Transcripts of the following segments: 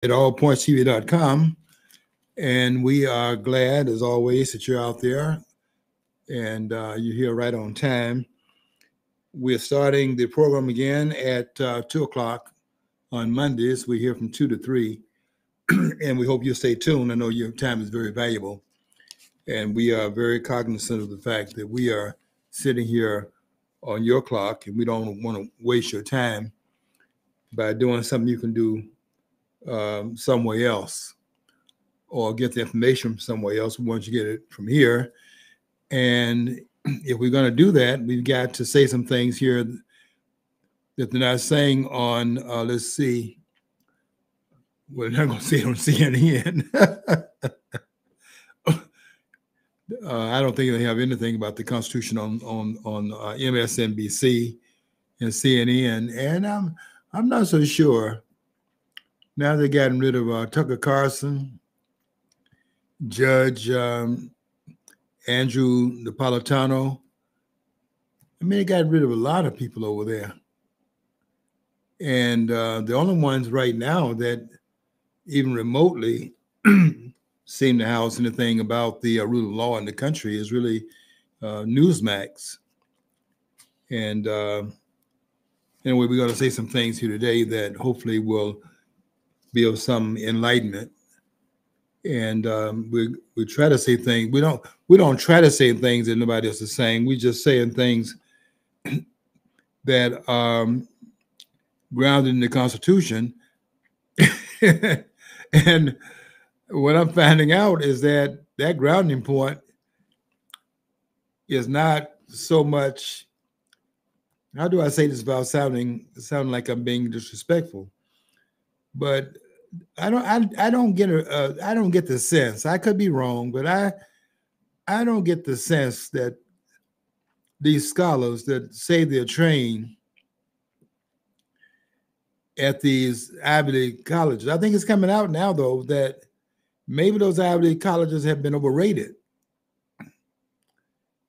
at allpointstv.com. And we are glad, as always, that you're out there and you're here right on time. We're starting the program again at 2 o'clock on Mondays. We're here from 2 to 3, and we hope you'll stay tuned. I know your time is very valuable, and we are very cognizant of the fact that we are sitting here on your clock, and we don't want to waste your time by doing something you can do somewhere else or get the information from somewhere else. We want you to get it from here. And if we're going to do that, we've got to say some things here that they're not saying on, let's see, we're not going to say it on CNN. I don't think they have anything about the Constitution on MSNBC and CNN. And I'm not so sure. Now they've gotten rid of Tucker Carlson, Judge Andrew Napolitano. I mean, they got rid of a lot of people over there. And the only ones right now that even remotely seem to house anything about the rule of law in the country is really Newsmax. And anyway, we're going to say some things here today that hopefully will be of some enlightenment. And we try to say things. We don't try to say things that nobody else is saying. We just saying things that are grounded in the Constitution. And what I'm finding out is that grounding point is not so much. How do I say this without sounding like I'm being disrespectful? But I don't get the sense. I could be wrong, but I don't get the sense that these scholars that say they're trained at these Ivy League colleges. I think it's coming out now, though, that maybe those Ivy League colleges have been overrated,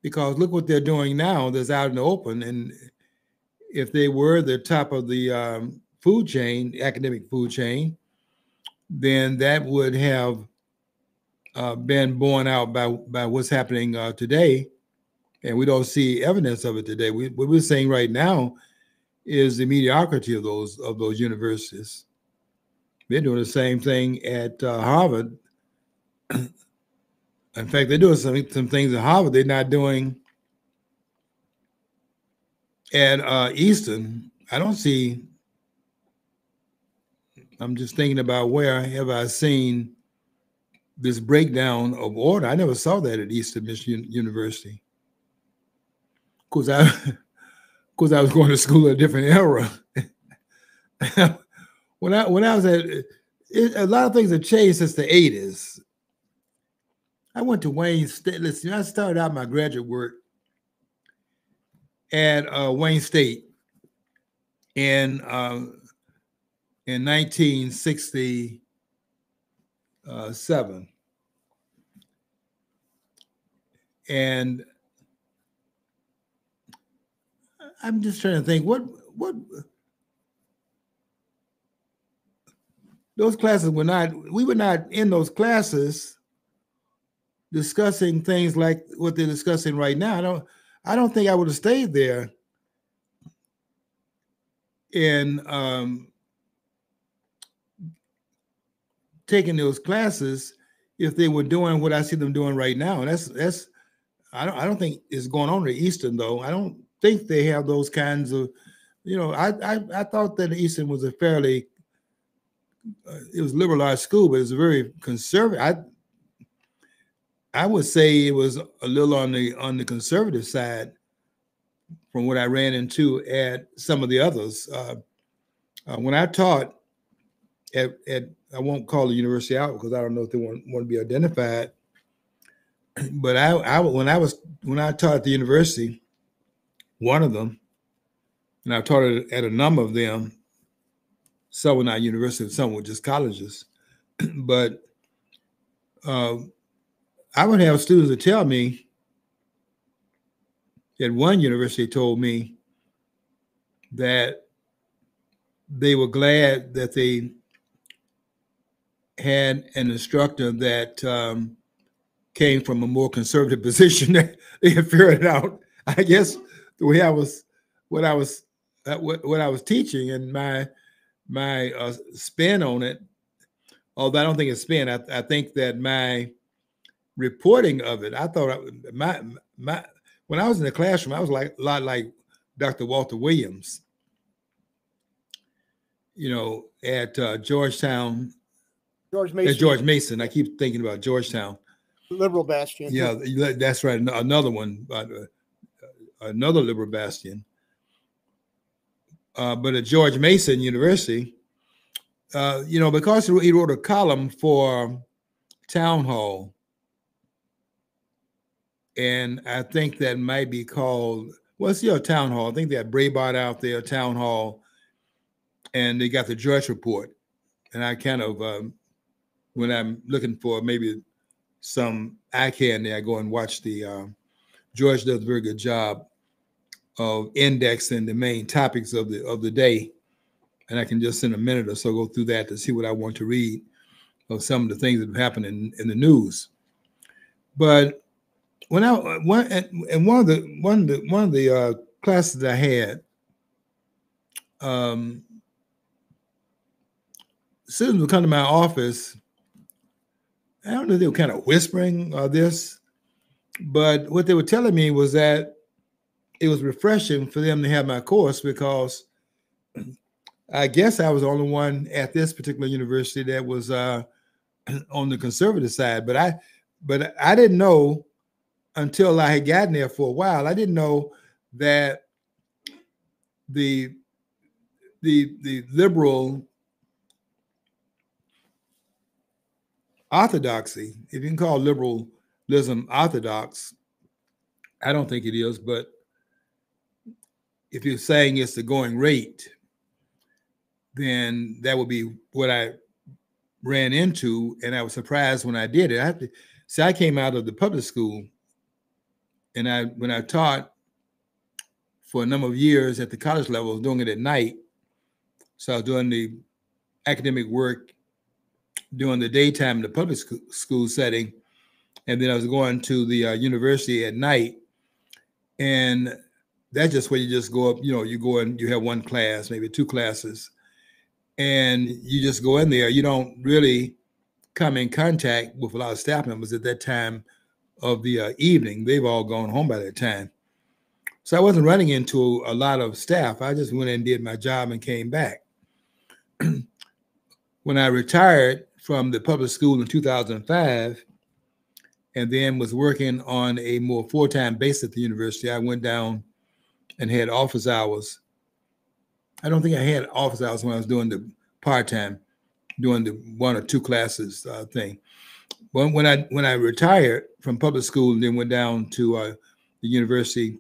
because look what they're doing now that's out in the open. And if they were the top of the food chain, academic food chain, then that would have been borne out by what's happening today. And we don't see evidence of it today. What we're saying right now is the mediocrity of those universities. They're doing the same thing at Harvard. In fact, they're doing some things at Harvard they're not doing at Eastern. I'm just thinking about where have I seen this breakdown of order. I never saw that at Eastern Michigan University. Of course, I was going to school at a different era. when I was a lot of things have changed since the 80s. I went to Wayne State. Listen, I started out my graduate work at Wayne State in 1967. And I'm just trying to think what those classes were not. We were not in those classes discussing things like what they're discussing right now. I don't think I would have stayed there in taking those classes if they were doing what I see them doing right now. And that's I don't think it's going on at Eastern, though. I don't think they have those kinds of, I thought that Eastern was a fairly it was liberalized school, but it's a very conservative. I would say it was a little on the conservative side from what I ran into at some of the others. When I taught at I won't call the university out because I don't know if they want to be identified. But when I taught at the university, one of them, and I taught at a number of them. Some were not universities, some were just colleges. But I would have students that tell me at one university told me that they were glad that they had an instructor that came from a more conservative position. They had figured out, I guess, the way what I was teaching, and my spin on it. Although I don't think it's spin, I think that my reporting of it, I thought my when I was in the classroom, I was like a lot like Dr. Walter Williams, at Georgetown. George Mason. At George Mason. I keep thinking about Georgetown. Liberal bastion. Yeah, that's right. Another one, another liberal bastion. But at George Mason University, because he wrote a column for Town Hall, and I think that might be called, Town Hall. I think they had Braybart out there, Town Hall, and they got the Drudge Report. And I kind of, when I'm looking for maybe some eye candy, I go and watch the, George does a very good job of indexing the main topics of the day. And I can just in a minute or so go through that to see what I want to read of some of the things that have happened in the news. But when one of the classes I had, students would come to my office. I don't know if they were kind of whispering this, but what they were telling me was that it was refreshing for them to have my course, because I guess I was the only one at this particular university that was on the conservative side. But I didn't know until I had gotten there for a while. I didn't know that the liberal orthodoxy, if you can call liberalism orthodox, I don't think it is, but if you're saying it's the going rate, then that would be what I ran into, and I was surprised when I did it. I came out of the public school, and when I taught for a number of years at the college level, I was doing it at night. So I was doing the academic work during the daytime in the public school setting, and then I was going to the university at night. And that's just where you just go up, you go and you have one class, maybe two classes, and you just go in there. You don't really come in contact with a lot of staff members at that time of the evening. They've all gone home by that time. So I wasn't running into a lot of staff. I just went in and did my job and came back. When I retired from the public school in 2005, and then was working on a more full-time basis at the university, I went down and had office hours. I don't think I had office hours when I was doing the part-time, doing the one or two classes thing. But when I retired from public school and then went down to the university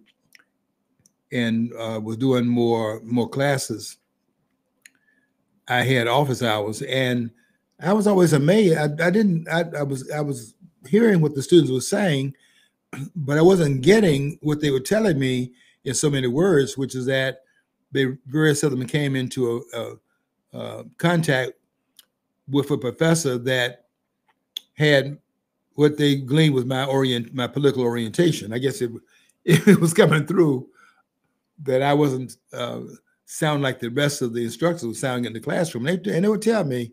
and was doing more classes, I had office hours, and I was always amazed. I was hearing what the students were saying, but I wasn't getting what they were telling me in so many words, which is that they very seldom came into a contact with a professor that had what they gleaned was my political orientation. I guess it was coming through that I wasn't sound like the rest of the instructors were sounding in the classroom. And they would tell me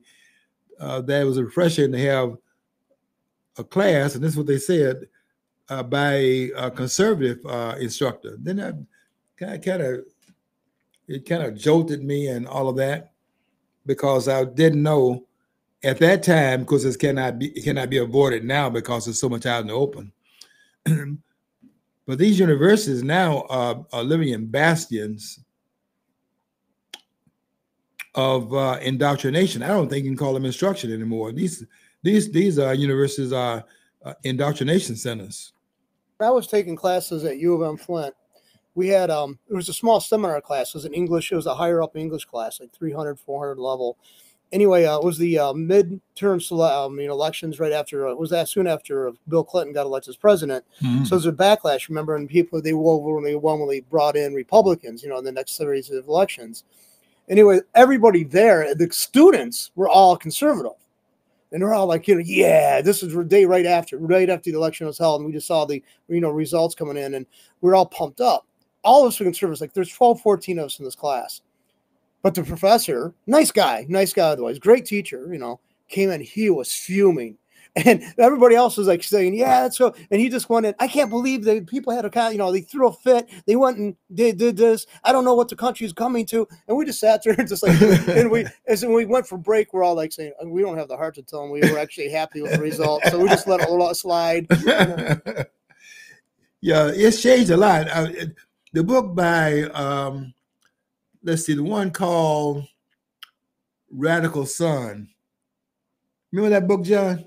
that it was refreshing to have a class, and this is what they said, by a conservative instructor. Then it kind of jolted me and all of that, because I didn't know at that time, because it cannot be avoided now because there's so much out in the open. But these universities now are living in bastions of indoctrination. I don't think you can call them instruction anymore. These universities are indoctrination centers. I was taking classes at U of M Flint. We had it was a small seminar class. It was an English. It was a higher up English class, like 300, 400 level. Anyway, it was the midterm elections right after. It was soon after Bill Clinton got elected as president. Mm-hmm. So it was a backlash. Remember, and people they overwhelmingly brought in Republicans. In the next series of elections. Anyway, everybody there, the students were all conservative. And they're all like, yeah, this is the day right after the election was held. And we just saw the, results coming in, and we're all pumped up. All of us were conservatives. Like there's 12, 14 of us in this class. But the professor, nice guy otherwise, great teacher, came in, he was fuming. And everybody else was like saying, yeah, that's so. And he just went in, I can't believe that people had they threw a fit. They went and did this. I don't know what the country is coming to. And we just sat there and just like, and we went for break, we're all like saying, we don't have the heart to tell them we were actually happy with the result. So we just let it slide. Yeah, it's changed a lot. The book by, let's see, the one called Radical Son. Remember that book, John?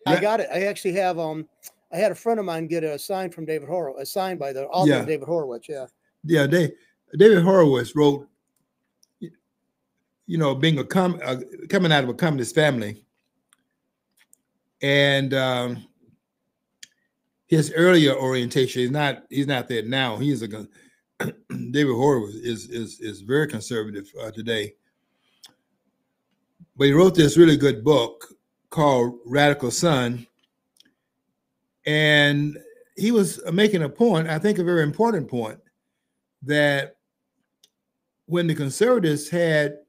I got it. I actually have I had a friend of mine get a sign from David Horowitz, a sign by the author of David Horowitz. Yeah. Yeah, David Horowitz wrote, being coming out of a communist family, and his earlier orientation he's not there now. David Horowitz is very conservative today, but he wrote this really good book called Radical Son, and he was making a point, I think a very important point, that when the conservatives had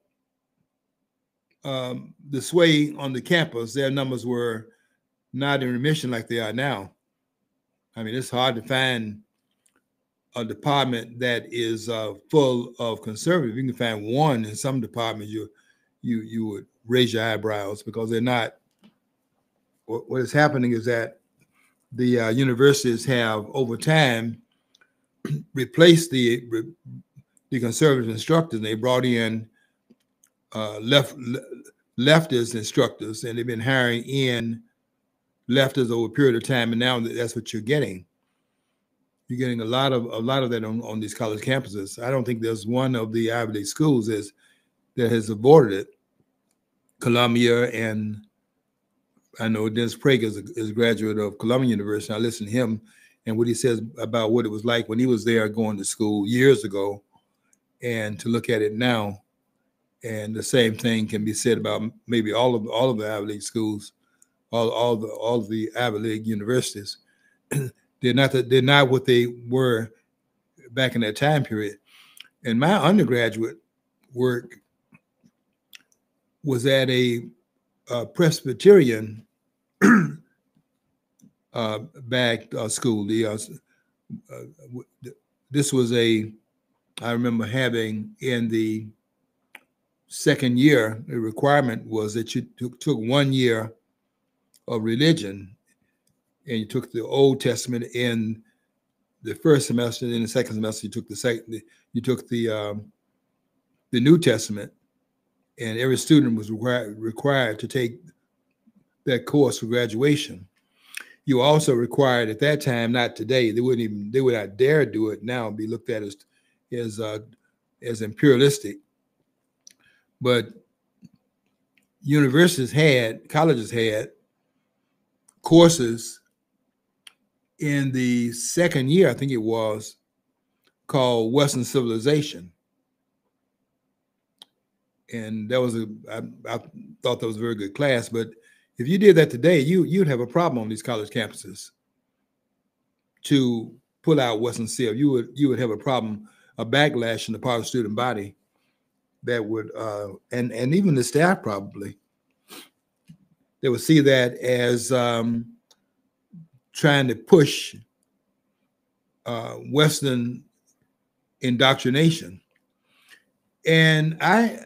the sway on the campus, their numbers were not in remission like they are now. I mean, it's hard to find a department that is full of conservatives. You can find one in some departments, you would raise your eyebrows, because they're not. What is happening is that the universities have, over time, replaced the conservative instructors, and they brought in leftist instructors, and they've been hiring in leftists over a period of time, and now that's what you're getting. You're getting a lot of that on these college campuses. I don't think there's one of the Ivy League schools that has avoided it. Columbia, and I know Dennis Prager is a graduate of Columbia University. I listen to him and what he says about what it was like when he was there going to school years ago, and to look at it now. And the same thing can be said about maybe all of the Ivy League schools, all of the Ivy League universities. They're not what they were back in that time period. And my undergraduate work was at a Presbyterian backed school. This was I remember having in the second year, the requirement was that you took 1 year of religion, and you took the Old Testament in the first semester, and in the second semester you took the New Testament, and every student was required to take that course for graduation. You were also required at that time, not today, they would not dare do it now, be looked at as imperialistic. But colleges had courses in the second year, I think it was, called Western Civilization. And that was I thought that was a very good class. But if you did that today, you'd have a problem on these college campuses to pull out Western Civ. You would have a problem, a backlash in the part of the student body that would, and even the staff probably, they would see that as trying to push Western indoctrination. And I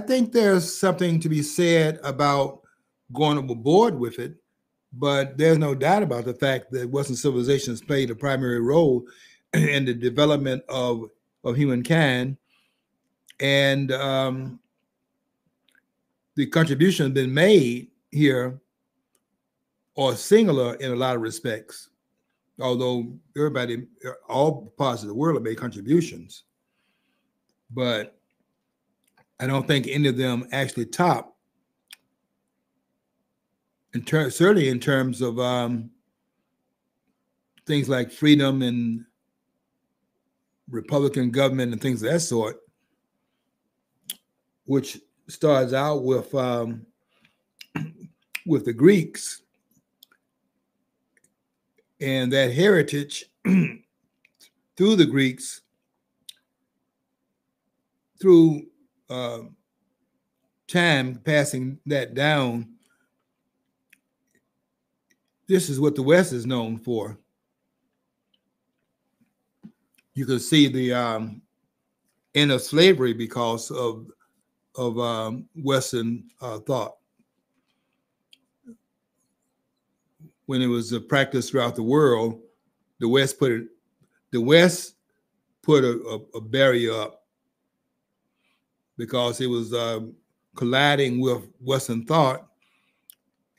think there's something to be said about going aboard with it, but there's no doubt about the fact that Western civilization has played a primary role in the development of humankind, and the contribution has been made here are singular in a lot of respects, although all parts of the world have made contributions. But I don't think any of them actually top, certainly in terms of things like freedom and Republican government and things of that sort, which starts out with with the Greeks and that heritage through the Greeks, through time, passing that down. This is what the West is known for. You can see the end of slavery because of Western thought. When it was practiced throughout the world, the West put a barrier up because it was colliding with Western thought.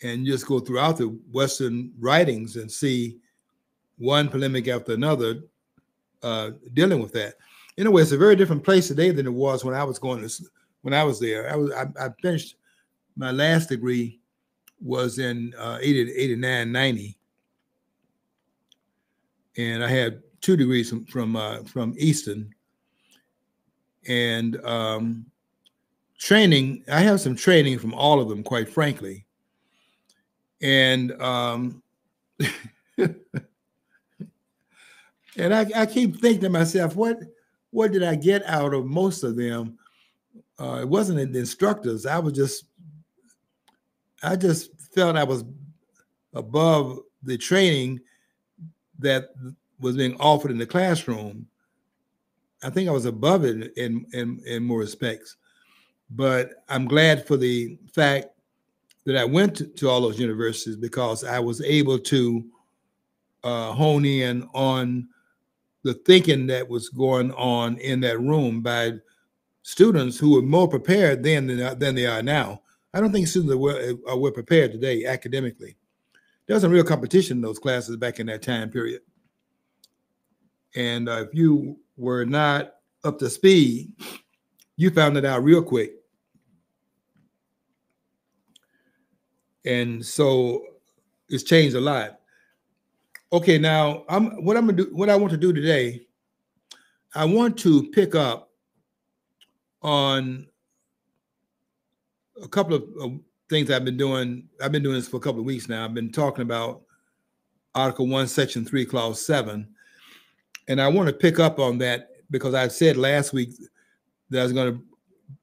And just go throughout the Western writings and see one polemic after another dealing with that. In a way, it's a very different place today than it was when I was there. I finished my last degree was in 89, 90. And I had 2 degrees from Easton. And training, I have some training from all of them, quite frankly. And and I keep thinking to myself, what did I get out of most of them? It wasn't the instructors. I just felt I was above the training that was being offered in the classroom. I think I was above it in more respects. But I'm glad for the fact that I went to all those universities because I was able to hone in on the thinking that was going on in that room by students who were more prepared then than they are now. I don't think students were prepared today academically. There was some real competition in those classes back in that time period. And if you were not up to speed, you found it out real quick. And so it's changed a lot. Okay, now what I want to do today, I want to pick up on a couple of things I've been doing. I've been doing this for a couple of weeks now. I've been talking about Article 1, Section 3, Clause 7. And I want to pick up on that because I said last week that I was going to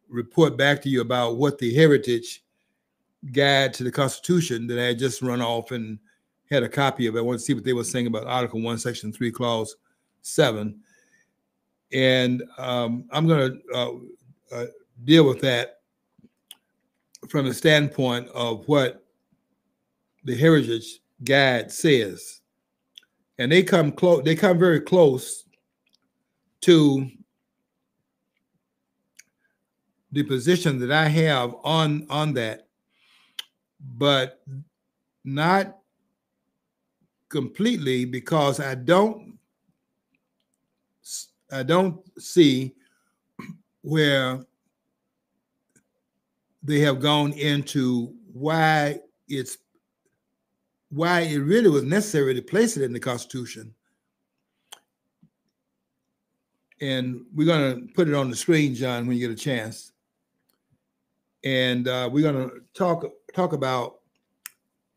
report back to you about what the heritage guide to the Constitution that I had just run off and had a copy of. I want to see what they were saying about Article 1, Section 3, Clause 7. And I'm going to deal with that from the standpoint of what the heritage guide says. And they come very close to the position that I have on that, but not completely, because I don't see where they have gone into why it really was necessary to place it in the Constitution. And we're going to put it on the screen, John, when you get a chance. And we're going to talk about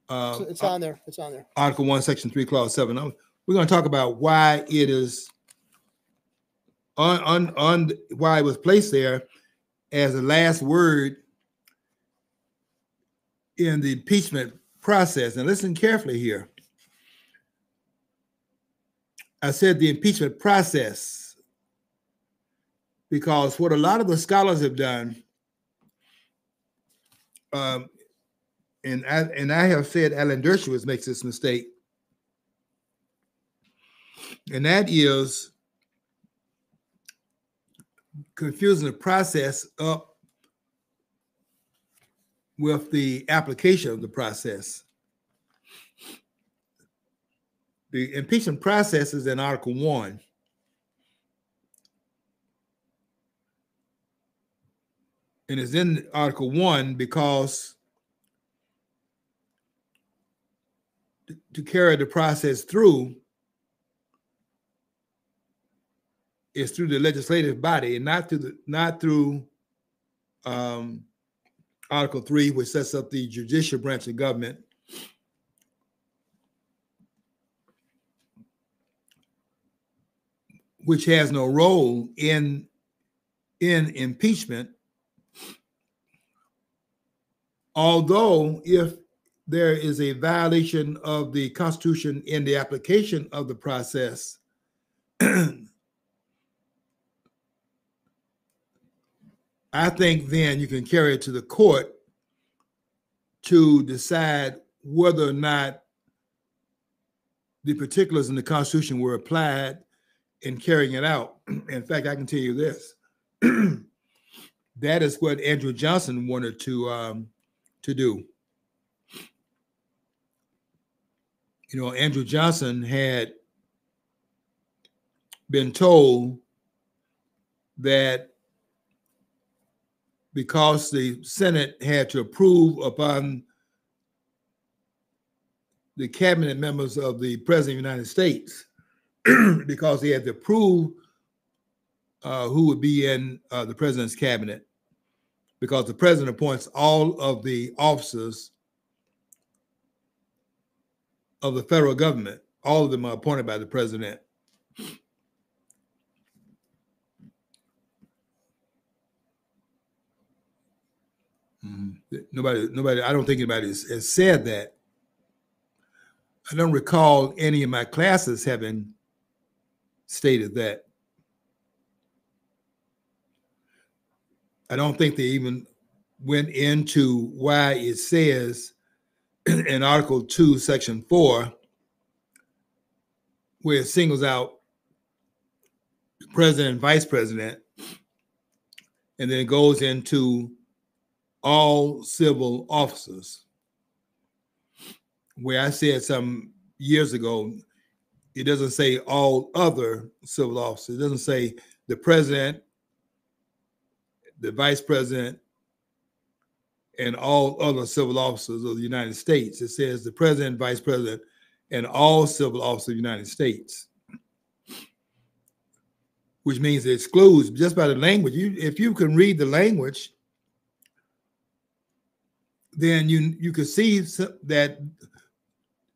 it's on there. It's on there. Article 1, Section 3, Clause 7. We're going to talk about why it is on why it was placed there as the last word in the impeachment process. And listen carefully here. I said the impeachment process because what a lot of the scholars have done, and I have said Alan Dershowitz makes this mistake, and that is confusing the process up with the application of the process. The impeachment process is in Article 1. And it's in Article 1 because to carry the process through is through the legislative body and not through a Article 3, which sets up the judicial branch of government, which has no role in impeachment, although if there is a violation of the Constitution in the application of the process, I think then you can carry it to the court to decide whether or not the particulars in the Constitution were applied in carrying it out. In fact, I can tell you this. That is what Andrew Johnson wanted to do. You know, Andrew Johnson had been told that because the Senate had to approve upon the cabinet members of the President of the United States, because they had to approve who would be in the president's cabinet, because the president appoints all of the officers of the federal government. All of them are appointed by the president. Nobody, I don't think anybody has said that. I don't recall any of my classes having stated that. I don't think they even went into why it says in Article 2, Section 4, where it singles out president and vice president, and then it goes into all civil officers, where I said some years ago, it doesn't say all other civil officers. It doesn't say the president, the vice president, and all other civil officers of the United States. It says the president, vice president, and all civil officers of the United States, which means it excludes just by the language. If you can read the language, then you can see that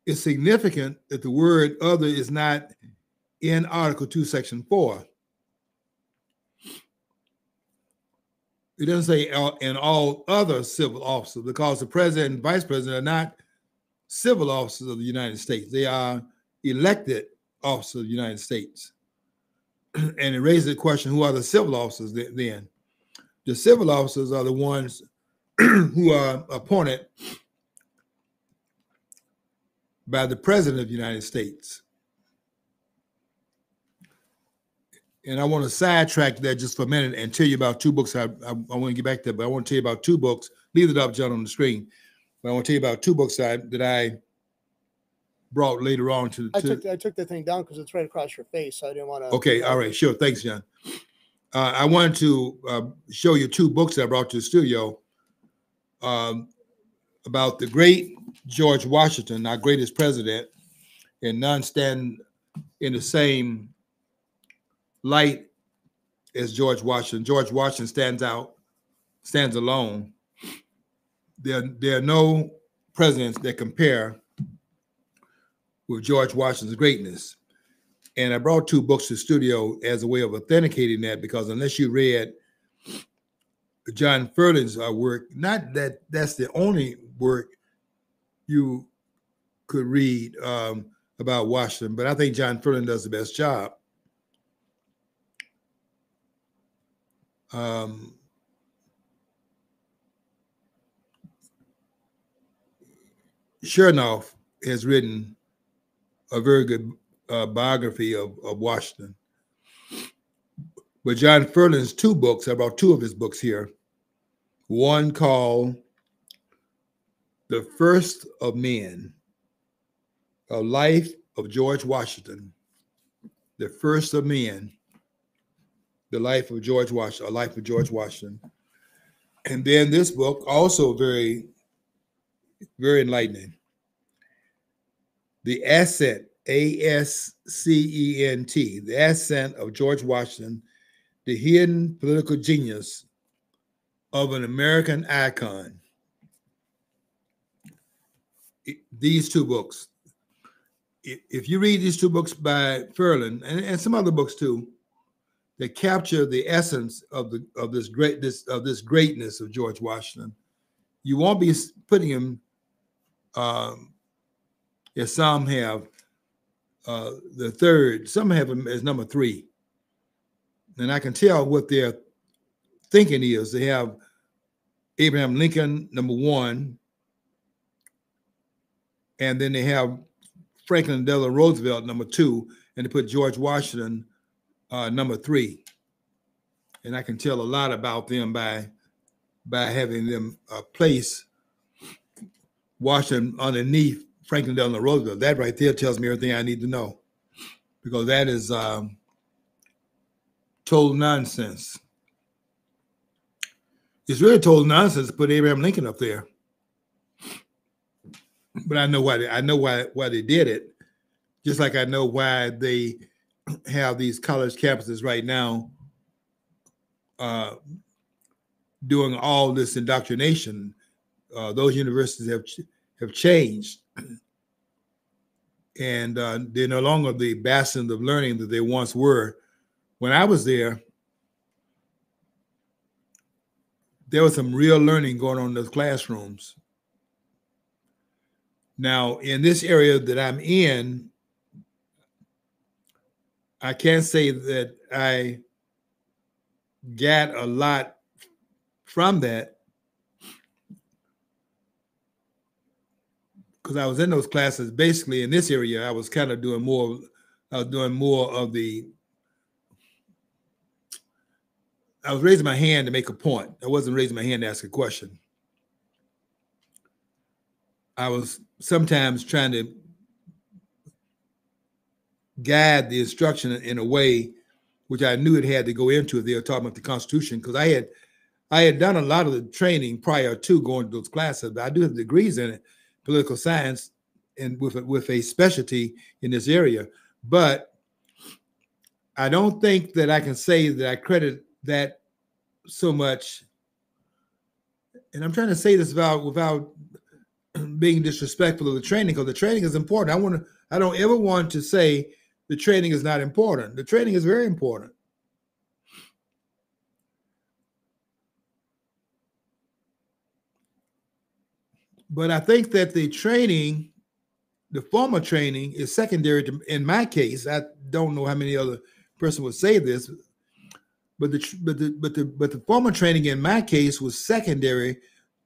it's significant that the word other is not in Article 2, Section 4. It doesn't say in all other civil officers, because the president and vice president are not civil officers of the United States. They are elected officers of the United States. And it raises the question, who are the civil officers then? The civil officers are the ones who are appointed by the president of the United States. And I want to sidetrack that just for a minute and tell you about two books. I want to get back to that, but I want to tell you about two books. Leave it up, John, on the screen. But I want to tell you about two books that I brought later on to. I took the thing down because it's right across your face. So I didn't want to. Okay, all right, sure. Thanks, John. I wanted to show you two books that I brought to the studio about the great George Washington, our greatest president, and none stand in the same light as George Washington. George Washington stands alone. There are no presidents that compare with George Washington's greatness. And I brought two books to the studio as a way of authenticating that, because unless you read John Furland's work, not that that's the only work you could read about Washington, but I think John Furland does the best job. Chernoff has written a very good biography of Washington. But John Furland's two books, I brought two of his books here. One called The First of Men, A Life of George Washington. The First of Men, The Life of George Washington, A Life of George Washington. And then this book, also very, very enlightening. The Ascent, A-S-C-E-N-T, The Ascent of George Washington, the hidden political genius of an American icon. these two books. If you read these two books by Ferland and some other books too, that capture the essence of this greatness of George Washington, you won't be putting him, as some have, the third. Some have him as number 3, and I can tell what their thinking is. They have Abraham Lincoln number 1, and then they have Franklin Delano Roosevelt number 2, and they put George Washington number 3. And I can tell a lot about them by having them place Washington underneath Franklin Delano Roosevelt. That right there tells me everything I need to know, because that is total nonsense. It's really total nonsense to put Abraham Lincoln up there. But I know why they did it. Just like I know why they have these college campuses right now doing all this indoctrination. Those universities have changed, and they're no longer the bastions of learning that they once were. When I was there was some real learning going on in those classrooms. Now, in this area that I'm in, I can't say that I got a lot from that, because I was in those classes. Basically, in this area, I was kind of doing more. I was doing more of the. I was raising my hand to make a point. I wasn't raising my hand to ask a question. I was sometimes trying to guide the instruction in a way which I knew it had to go into if they were talking about the Constitution, because I had done a lot of the training prior to going to those classes. But I do have degrees in it, political science, and with a specialty in this area. But I don't think that I can say that I credit that so much. And I'm trying to say this without being disrespectful of the training, because the training is important. I don't ever want to say the training is not important. The training is very important. But I think that the training, the formal training, is secondary to, in my case. I don't know how many other person would say this, but the formal training in my case was secondary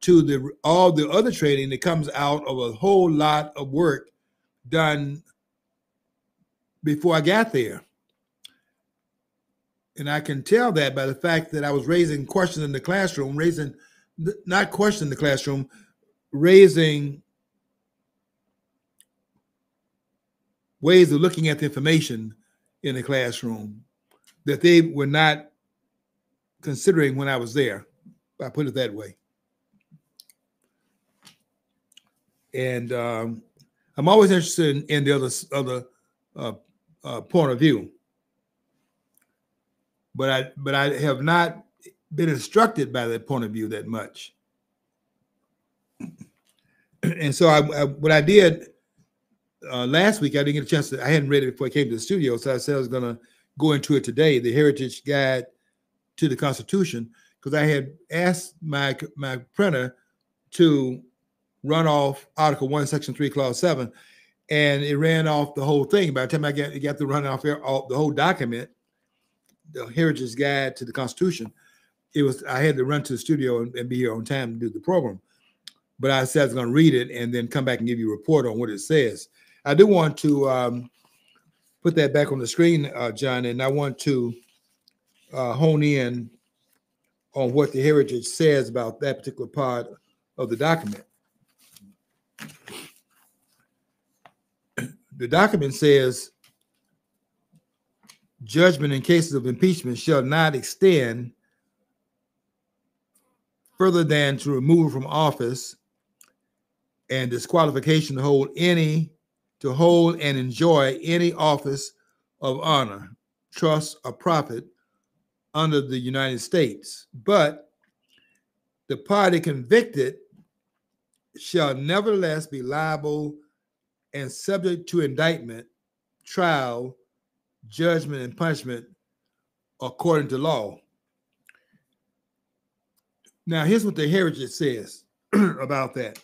to all the other training that comes out of a whole lot of work done before I got there. And I can tell that by the fact that I was raising questions in the classroom, not questions in the classroom, raising ways of looking at the information in the classroom that they were not considering when I was there. I put it that way. And I'm always interested in the other point of view, but I have not been instructed by that point of view that much. And so what I did last week, I didn't get a chance I hadn't read it before I came to the studio, so I said I was going to go into it today, the Heritage Guide to the Constitution, because I had asked my printer to run off Article 1, Section 3, Clause 7, and it ran off the whole thing. By the time I got to run off the whole document, the Heritage Guide to the Constitution, I had to run to the studio and be here on time to do the program. But I said I was going to read it and then come back and give you a report on what it says. I do want to put that back on the screen, John, and I want to hone in on what the Heritage says about that particular part of the document. The document says, judgment in cases of impeachment shall not extend further than to removal from office and disqualification to hold and enjoy any office of honor, trust, or profit under the United States. But the party convicted shall nevertheless be liable and subject to indictment, trial, judgment, and punishment according to law. Now, here's what the Heritage says about that.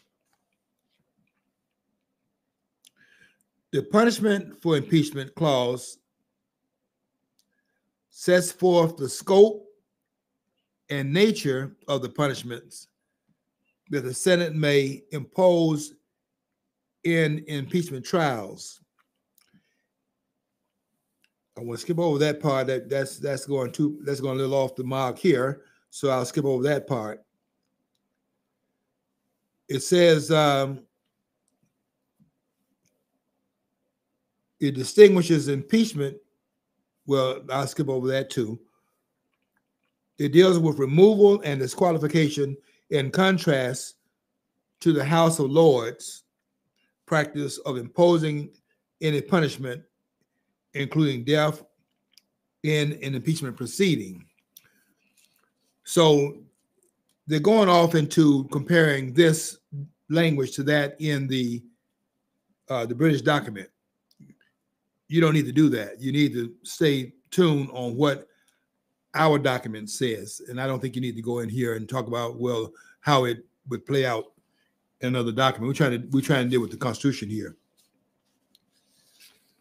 The punishment for impeachment clause sets forth the scope and nature of the punishments that the Senate may impose in impeachment trials. I want to skip over that part. That's going a little off the mark here, so I'll skip over that part. It says it distinguishes impeachment. Well, I'll skip over that too. It deals with removal and disqualification in contrast to the House of Lords practice of imposing any punishment, including death, in an impeachment proceeding. So they're going off into comparing this language to that in the British document. You don't need to do that. You need to stay tuned on what our document says. And I don't think you need to go in here and talk about, well, how it would play out in another document. We're trying to deal with the Constitution here.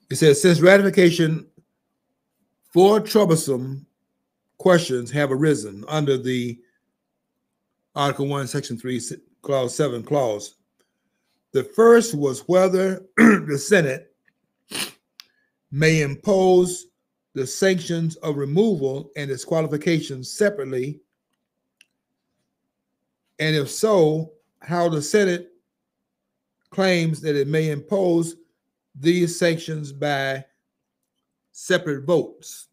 It says, since ratification for troublesome questions have arisen under the Article 1, Section 3, Clause 7 clause. The first was whether the Senate may impose the sanctions of removal and disqualification separately, and if so, how the Senate claims that it may impose these sanctions by separate votes.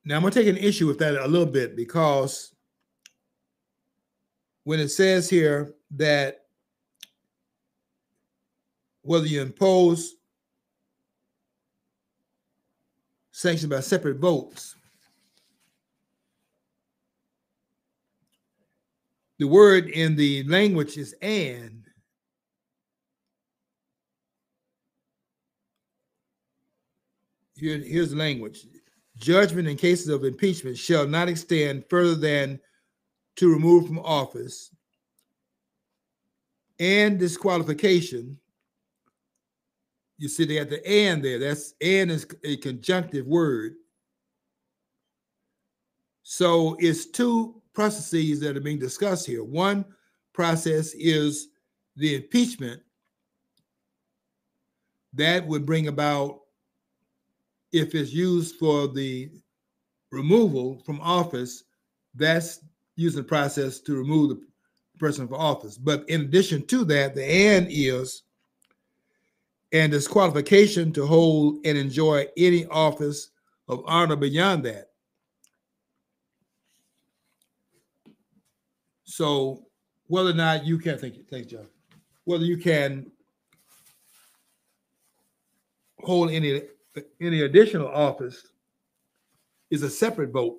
Now, I'm going to take an issue with that a little bit, because when it says here that whether you impose sanctions by separate votes, the word in the language is and. Here's the language. Judgment in cases of impeachment shall not extend further than to remove from office, and disqualification. You see they have the and there. And is a conjunctive word. So it's two processes that are being discussed here. One process is the impeachment that would bring about, if it's used for the removal from office, that's using the process to remove the person from office. But in addition to that, the and is, and disqualification to hold and enjoy any office of honor beyond that. So whether or not you can, thanks, John, whether you can hold any additional office is a separate vote.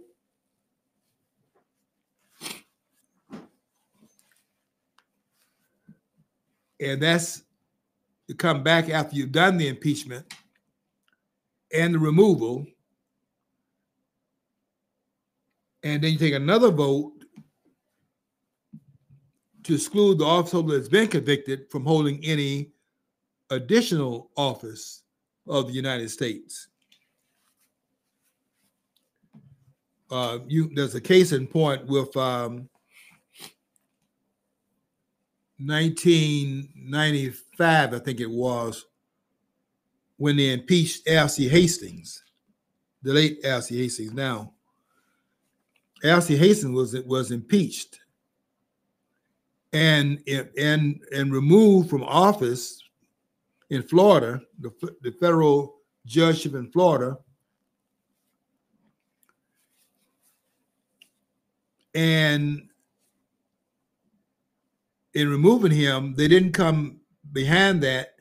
And that's to come back after you've done the impeachment and the removal. And then you take another vote to exclude the office holder that's been convicted from holding any additional office of the United States. There's a case in point with 1995, I think it was, when they impeached Alcee Hastings, the late Alcee Hastings. Now, Alcee Hastings was impeached and removed from office in Florida, the federal judgeship in Florida. And in removing him, they didn't come behind that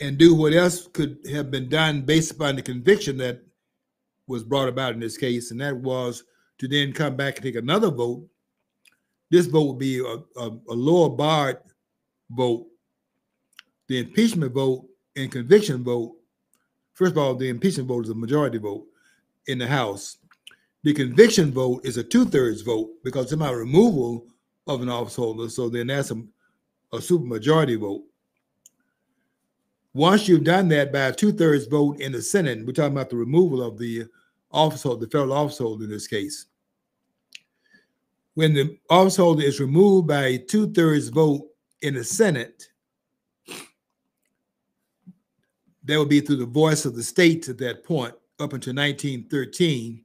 and do what else could have been done based upon the conviction that was brought about in this case, and that was to then come back and take another vote this vote would be a lower barred vote. The impeachment vote and conviction vote, first of all, the impeachment vote is a majority vote in the House. The conviction vote is a 2/3 vote because it's about removal of an office holder. So then that's a supermajority vote. Once you've done that by a 2/3 vote in the Senate, we're talking about the removal of the office holder, the federal office holder in this case. When the office holder is removed by a 2/3 vote in the Senate, that would be through the voice of the states at that point, up until 1913,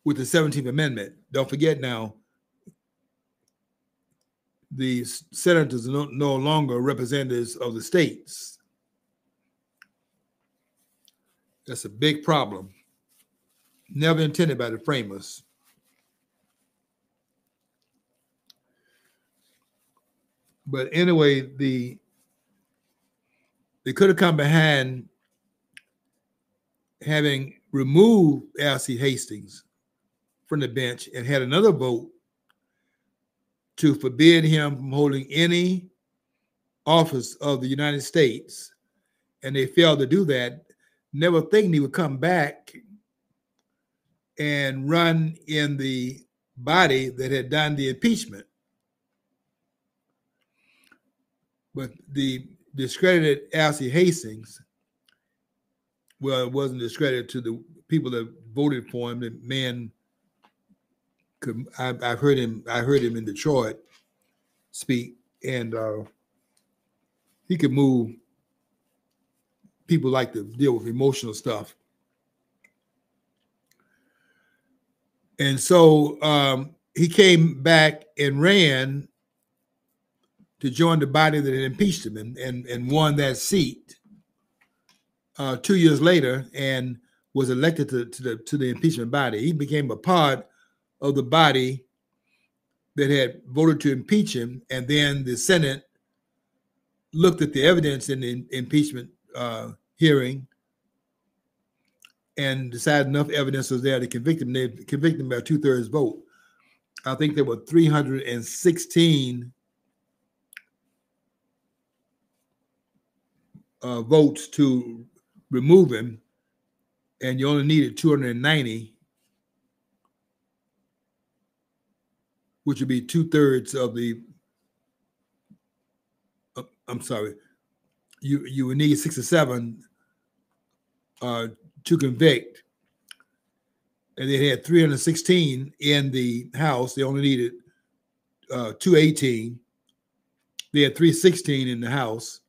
with the 17th Amendment. Don't forget now, the senators are no longer representatives of the states. That's a big problem. Never intended by the framers. But anyway, they could have come behind having removed Alcee Hastings from the bench and had another vote to forbid him from holding any office of the United States. And they failed to do that, never thinking he would come back and run in the body that had done the impeachment. But the discredited Alcee Hastings, well, it wasn't discredited to the people that voted for him. The man could, I've heard him in Detroit speak, and he could move. People like to deal with emotional stuff. And so he came back and ran to join the body that had impeached him and won that seat 2 years later and was elected to the impeachment body. He became a part of the body that had voted to impeach him, and then the Senate looked at the evidence in the impeachment hearing and decided enough evidence was there to convict him. They convicted him by a 2/3 vote. I think there were 316 votes to remove him, and you only needed 290, which would be 2/3 of the. I'm sorry. You would need 67 to convict, and they had 316 in the House. They only needed 218. They had 316 in the House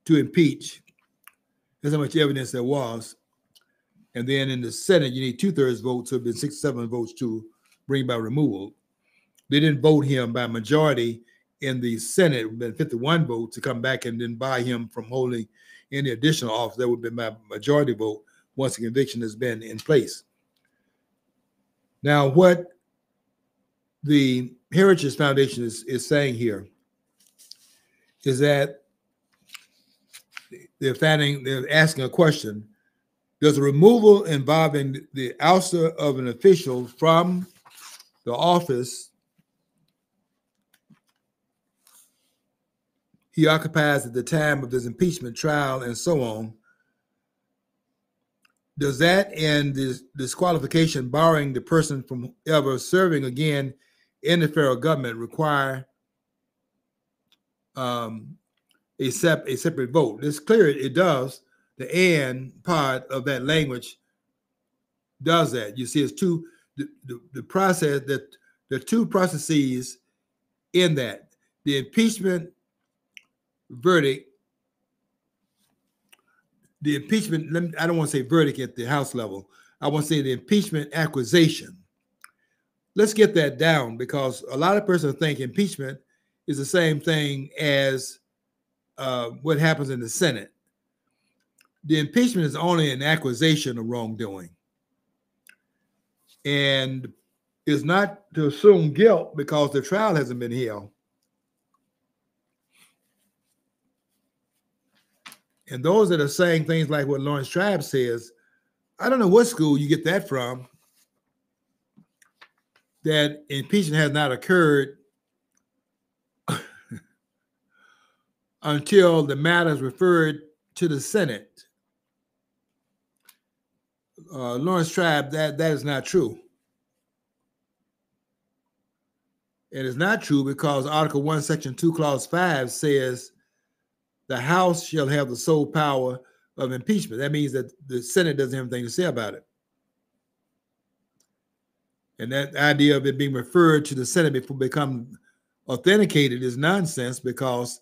to impeach. That's how much evidence there was. And then in the Senate, you need 2/3 votes, so it'd been 67 votes to bring about removal. They didn't vote him by majority in the Senate. It would have been 51 votes to come back and then buy him from holding any additional office. That would have been by majority vote once the conviction has been in place. Now, what the Heritage Foundation is saying here is that they're asking a question. Does a removal involving the ouster of an official from the office he occupies at the time of his impeachment trial and so on, does that and this disqualification barring the person from ever serving again in the federal government require a separate vote? It's clear it does. The "and" part of that language does that. You see, it's the process that there are two processes in that. The impeachment verdict, I don't want to say verdict at the House level. I want to say the impeachment accusation. Let's get that down, because a lot of persons think impeachment is the same thing as what happens in the Senate. The impeachment is only an accusation of wrongdoing, and is not to assume guilt because the trial hasn't been held. And those that are saying things like what Lawrence Tribe says, I don't know what school you get that from. that impeachment has not occurred until the matter is referred to the Senate. Lawrence Tribe, that is not true. It is not true because Article 1, Section 2, Clause 5 says the House shall have the sole power of impeachment. That means that the Senate doesn't have anything to say about it. And that idea of it being referred to the Senate before it becomes authenticated is nonsense because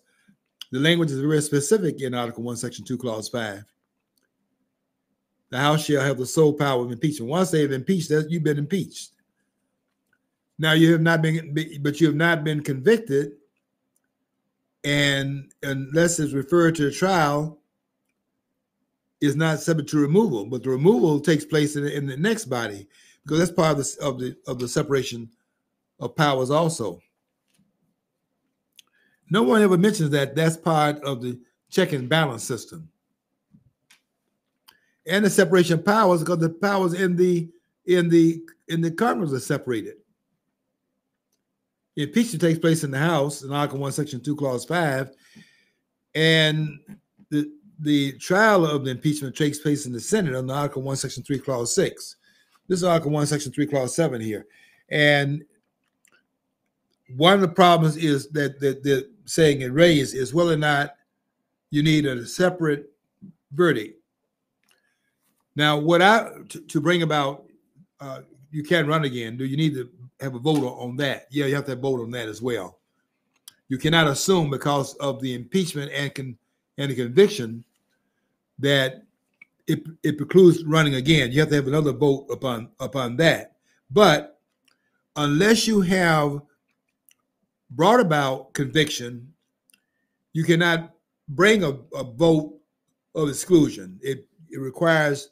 the language is very specific in Article 1, Section 2, Clause 5. The House shall have the sole power of impeachment. Once they've impeached, you've been impeached. Now you have not been convicted, and unless it's referred to a trial, is not subject to removal. But the removal takes place in the next body because that's part of the separation of powers also. No one ever mentions that that's part of the check and balance system. And the separation of powers, because the powers in the Congress are separated. Impeachment takes place in the House in Article 1, Section 2, Clause 5, and the trial of the impeachment takes place in the Senate under Article 1, Section 3, Clause 6. This is Article 1, Section 3, Clause 7 here. And one of the problems is that they're saying it raised is whether or not you need a separate verdict. Now, to bring about you can't run again, do you need to have a vote on that? Yeah, you have to have a vote on that as well. You cannot assume because of the impeachment and the conviction that it precludes running again. You have to have another vote upon that. But unless you have brought about conviction, you cannot bring a vote of exclusion. It requires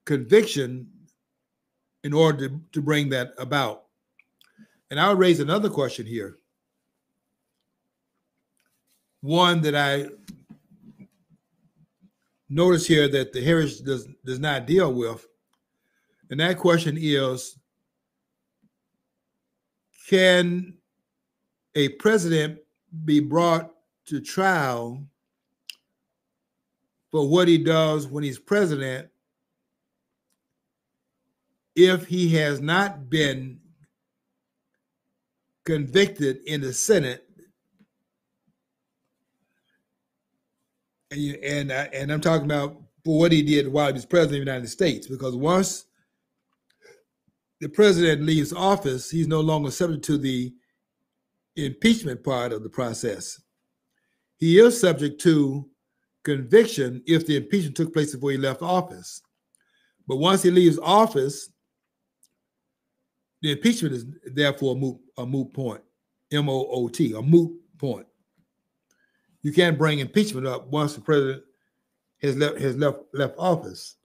conviction in order to bring that about. And I'll raise another question here. One that I notice here that the heritage does not deal with, and that question is, can a president be brought to trial for what he does when he's president if he has not been convicted in the Senate? And I'm talking about for what he did while he was president of the United States, because once the president leaves office, he's no longer subject to the impeachment part of the process. He is subject to conviction if the impeachment took place before he left office. But once he leaves office, the impeachment is therefore a moot point, M-O-O-T, a moot point. You can't bring impeachment up once the president has left office.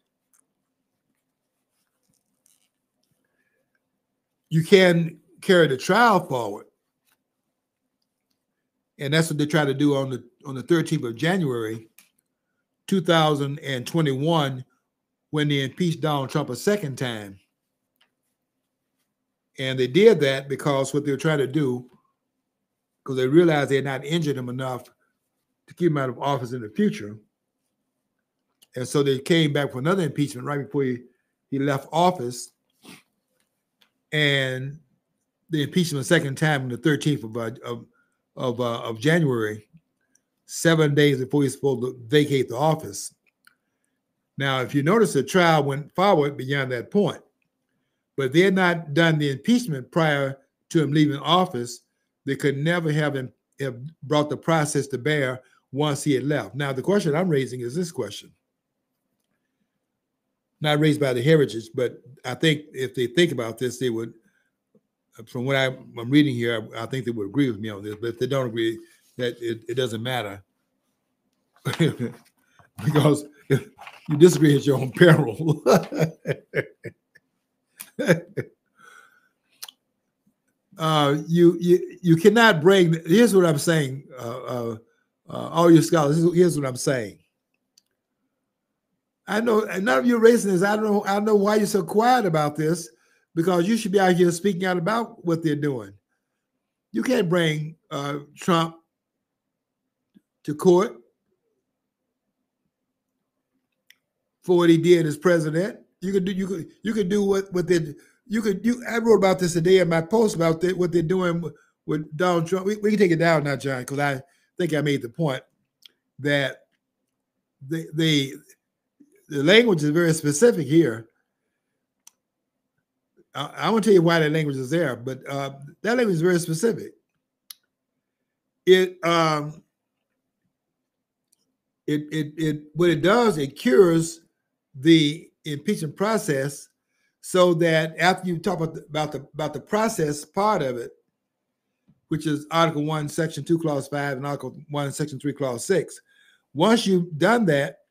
You can carry the trial forward, and that's what they try to do on the 13th of January, 2021, when they impeached Donald Trump a second time. And they did that because what they were trying to do, because they realized they had not injured him enough to keep him out of office in the future. And so they came back for another impeachment right before he left office. And they impeached him a second time on the 13th of January, 7 days before he's supposed to vacate the office. Now, if you notice, the trial went forward beyond that point. But if they had not done the impeachment prior to him leaving office, they could never have brought the process to bear once he had left. Now, the question I'm raising is this question. Not raised by the heritage, but I think if they think about this, they would, from what I'm reading here, I think they would agree with me on this. But if they don't agree, that it doesn't matter. Because if you disagree at your own peril. You cannot bring. Here's what I'm saying. All your scholars. Here's what I'm saying. I know none of you are raising this. I don't know why you're so quiet about this, because you should be out here speaking out about what they're doing. You can't bring Trump to court for what he did as president. You could do what they I wrote about this today in my post about what they're doing with Donald Trump. We can take it down now, John, because I think I made the point that the language is very specific here. I won't tell you why that language is there, but that language is very specific. What it does, it cures the impeachment process, so that after you talk about the process part of it, which is Article 1, Section 2, Clause 5, and Article 1, Section 3, Clause 6. Once you've done that,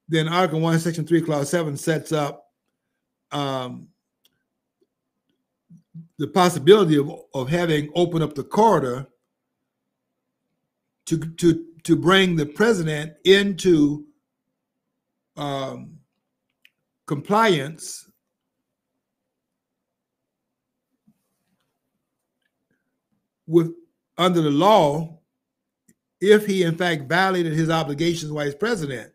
then Article 1, Section 3, Clause 7 sets up the possibility of having opened up the corridor to bring the president into compliance with under the law, if he in fact violated his obligations while he's president.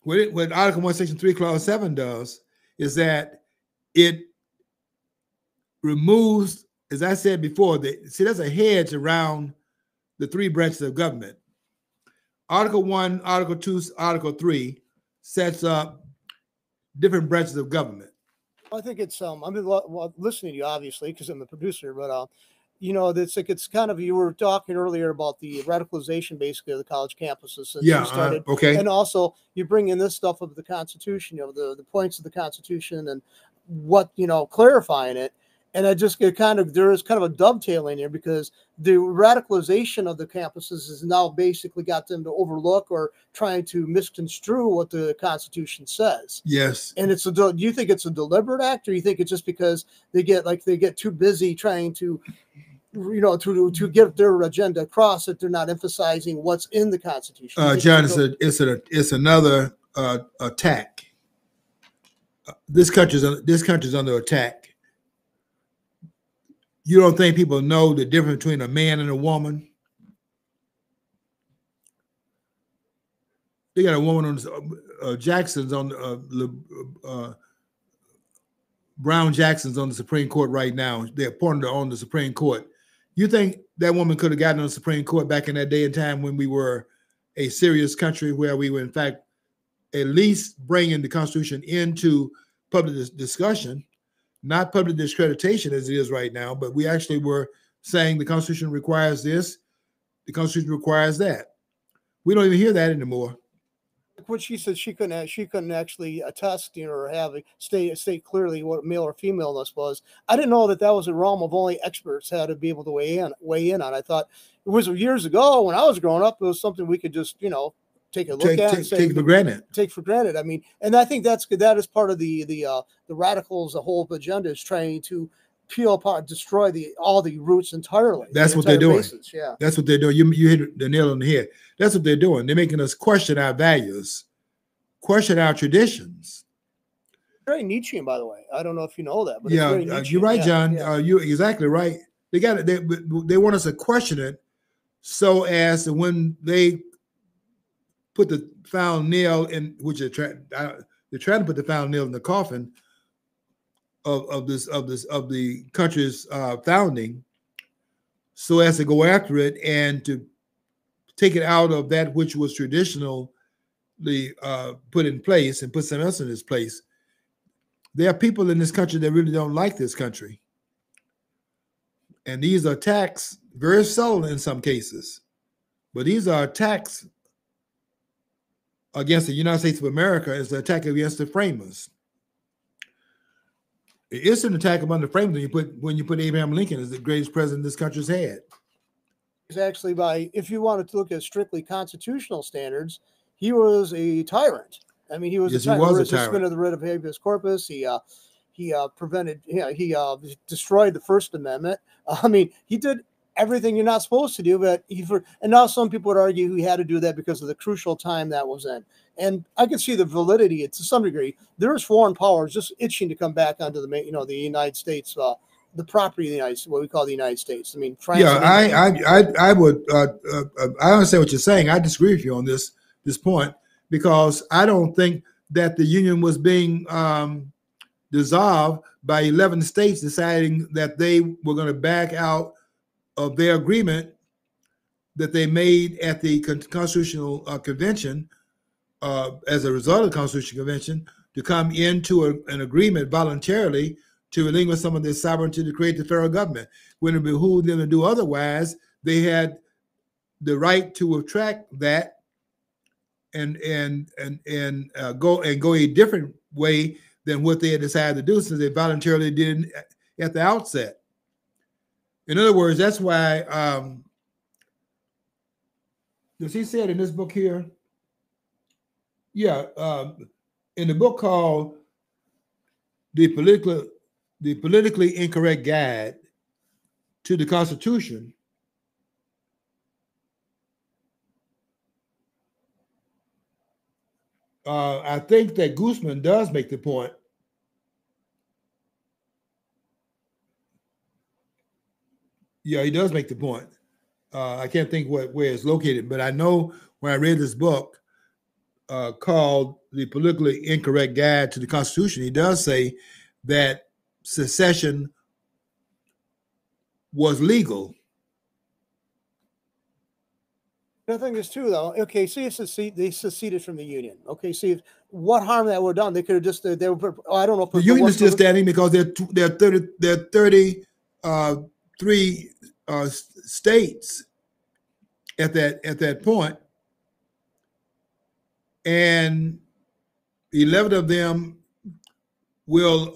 What Article 1, Section 3, Clause 7 does is that it removes, as I said before, there's a hedge around the three branches of government. Article 1, Article 2, Article 3 sets up different branches of government. I think it's I'm listening to you, obviously, because I'm the producer, but you know, it's kind of, you were talking earlier about the radicalization basically of the college campuses since you started. Okay. And also you bring in this stuff of the Constitution, you know, the points of the Constitution and what, you know, clarifying it. And I just get there is kind of a dovetailing here, because the radicalization of the campuses has now basically got them to overlook or trying to misconstrue what the Constitution says. Yes. And do you think it's a deliberate act, or you think it's just because they get too busy trying to, you know, to get their agenda across, that they're not emphasizing what's in the Constitution? John, it's another attack. This country's under attack. You don't think people know the difference between a man and a woman? They got a woman on Jackson's on Brown Jackson's on the Supreme Court right now. They're appointed her on the Supreme Court. You think that woman could have gotten on the Supreme Court back in that day and time when we were a serious country, where we were in fact at least bringing the Constitution into public discussion? Not public discreditation as it is right now, but we actually were saying the Constitution requires this, the Constitution requires that. We don't even hear that anymore. What she said, she couldn't actually attest, you know, or state clearly what male or femaleness was. I didn't know that was a realm of only experts had to be able to weigh in on. I thought it was years ago when I was growing up, it was something we could just, you know, take a look at and say, take for granted. Take for granted. I mean, and I think that is part of the radicals, the whole agenda is trying to peel apart, destroy all the roots entirely. That's what they're doing. Basis. Yeah, that's what they're doing. You hit the nail on the head. That's what they're doing. They're making us question our values, question our traditions. Very Nietzschean, by the way. I don't know if you know that, but yeah, it's very you're right, John. Yeah. You're exactly right. They want us to question it, so as to when they put the final nail in, which they're trying to put the final nail in the coffin of the country's founding, so as to go after it and to take it out of that which was traditionally put in place and put something else in its place. There are people in this country that really don't like this country, and these are attacks, very subtle in some cases, but these are attacks against the United States of America. Is an attack against the framers. It's an attack among the framers when you put Abraham Lincoln as the greatest president this country's had. He's actually, if you wanted to look at strictly constitutional standards, he was a tyrant. I mean, he was a tyrant. He suspended the writ of habeas corpus. He destroyed the First Amendment. I mean, he did everything you're not supposed to do. But and now some people would argue he had to do that because of the crucial time that was in. And I can see the validity to some degree. There's foreign powers just itching to come back onto the the United States, the property of the United States, what we call the United States. I mean, France. Yeah, I would I understand what you're saying. I disagree with you on this point, because I don't think that the Union was being dissolved by 11 states deciding that they were going to back out of their agreement that they made at the Constitutional Convention as a result of the Constitutional Convention, to come into an agreement voluntarily to relinquish some of their sovereignty to create the federal government. When it behooved them to do otherwise, they had the right to retract that and go a different way than what they had decided to do, since they voluntarily did at the outset. In other words, that's why, does he say it in this book here? Yeah, in the book called The Politically Incorrect Guide to the Constitution, I think that Guzman does make the point. Yeah, he does make the point. I can't think where it's located, but I know when I read this book called The Politically Incorrect Guide to the Constitution, he does say that secession was legal. The thing is too, though. Okay, see, they seceded from the Union. Okay, see what harm that would have done. They could have just they were. I don't know if the Union is still standing because there are 33 states at that point, and 11 of them will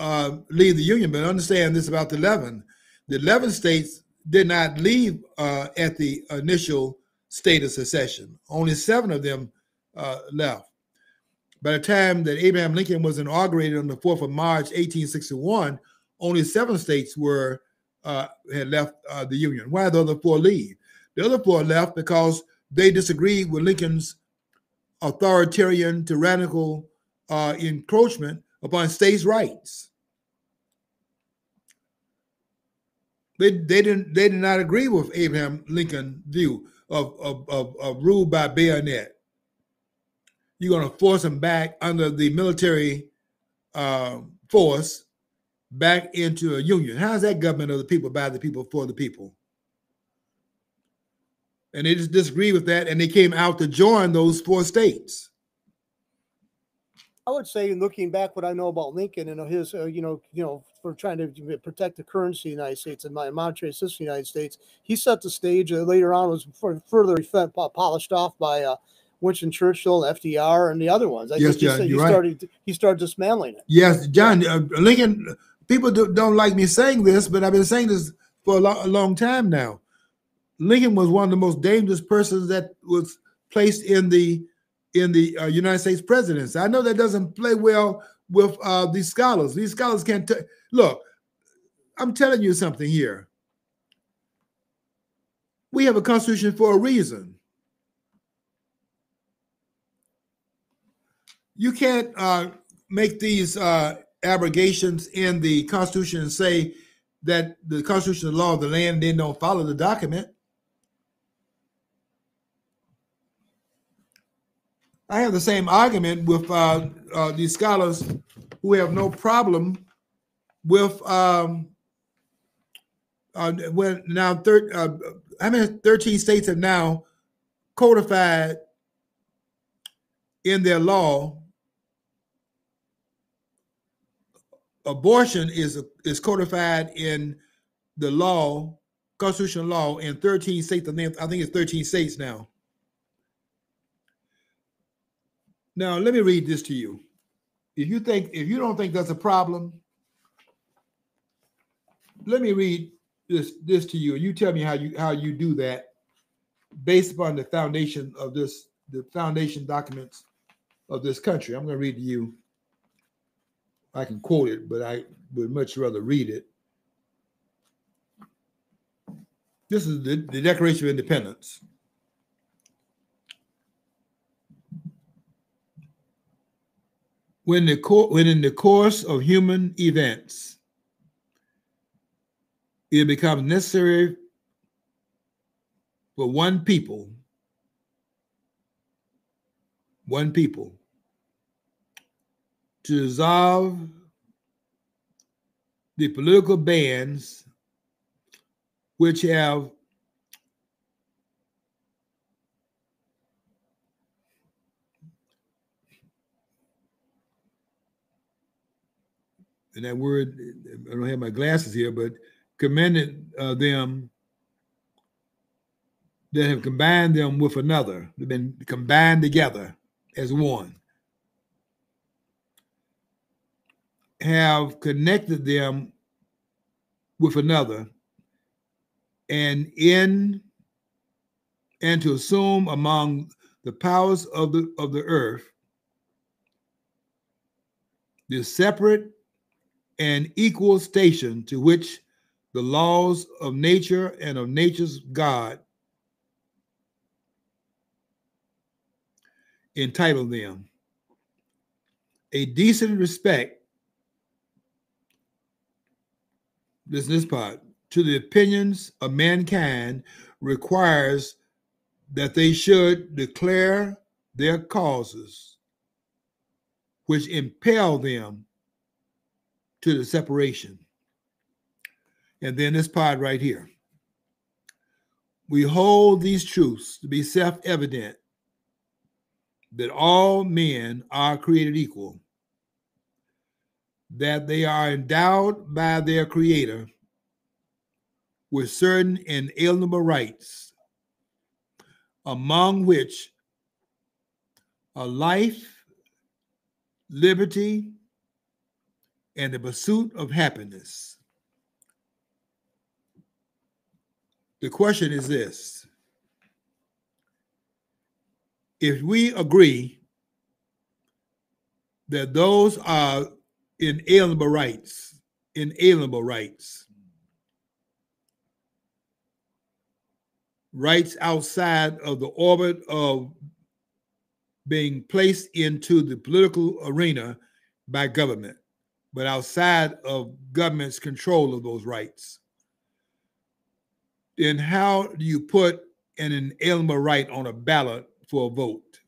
leave the Union. But understand this about the 11. The 11 states did not leave at the initial state of secession. Only 7 of them left. By the time that Abraham Lincoln was inaugurated on the 4th of March, 1861, only 7 states had left the Union. Why did the other 4 leave? The other 4 left because they disagreed with Lincoln's authoritarian, tyrannical encroachment upon states' rights. They did not agree with Abraham Lincoln's view of rule by bayonet. You're going to force them back under the military force back into a union. How is that government of the people, by the people, for the people? And they just disagreed with that, and they came out to join those 4 states. I would say, looking back, what I know about Lincoln and his, for trying to protect the currency of the United States and my monetary system of the United States, he set the stage. Later on, was further polished off by Winston Churchill, FDR, and the other ones. Yes, John, you're right. He started dismantling it. Yes, John. Lincoln. People don't like me saying this, but I've been saying this for a long time now. Lincoln was one of the most dangerous persons that was placed in the United States presidency. I know that doesn't play well with these scholars. These scholars can't look. I'm telling you something here. We have a constitution for a reason. You can't make these abrogations in the Constitution and say that the Constitution is the law of the land and then don't follow the document. I have the same argument with these scholars who have no problem with when now 13 states have now codified in their law. Abortion is codified in the law, constitutional law, in 13 states. I think it's 13 states now. Now, let me read this to you. If you don't think that's a problem, let me read this to you, and you tell me how you do that based upon the foundation of the foundation documents of this country. I'm going to read to you. I can quote it, but I would much rather read it. This is the Declaration of Independence. When in the course of human events, it becomes necessary for one people, to dissolve the political bands which have and that word, I don't have my glasses here, but commended them that have combined them with another. They've been combined together as one. Have connected them with another, and to assume among the powers of the earth the separate and equal station to which the laws of nature and of nature's God entitle them. A decent respect, this part, to the opinions of mankind requires that they should declare their causes which impel them to the separation. And then this part right here. We hold these truths to be self-evident, that all men are created equal, that they are endowed by their Creator with certain inalienable rights, among which are life, liberty, and the pursuit of happiness. The question is this: if we agree that those are inalienable rights, rights outside of the orbit of being placed into the political arena by government, but outside of government's control of those rights, then how do you put an inalienable right on a ballot for a vote?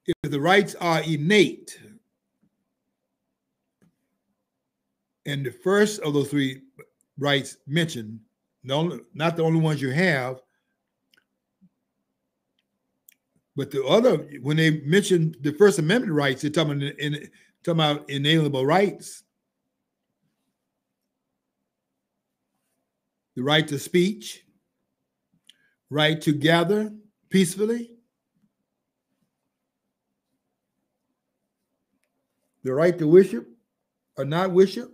If the rights are innate, and the first of those three rights mentioned, not the only ones you have, but the other, when they mention the First Amendment rights, they're talking about inalienable rights. The right to speech, right to gather peacefully, the right to worship or not worship,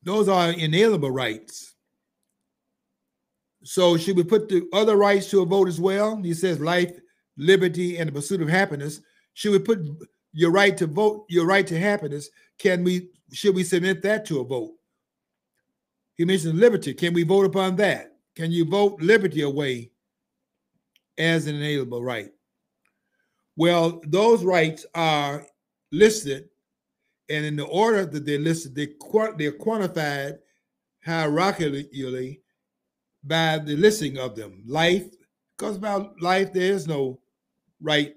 those are inalienable rights. So should we put the other rights to a vote as well? He says life, liberty, and the pursuit of happiness. Should we put your right to vote, your right to happiness? Should we submit that to a vote? He mentioned liberty. Can we vote upon that? Can you vote liberty away as an inalienable right? Well, those rights are listed, and in the order that they're listed, they're quantified hierarchically by the listing of them. Life, because about life, there is no right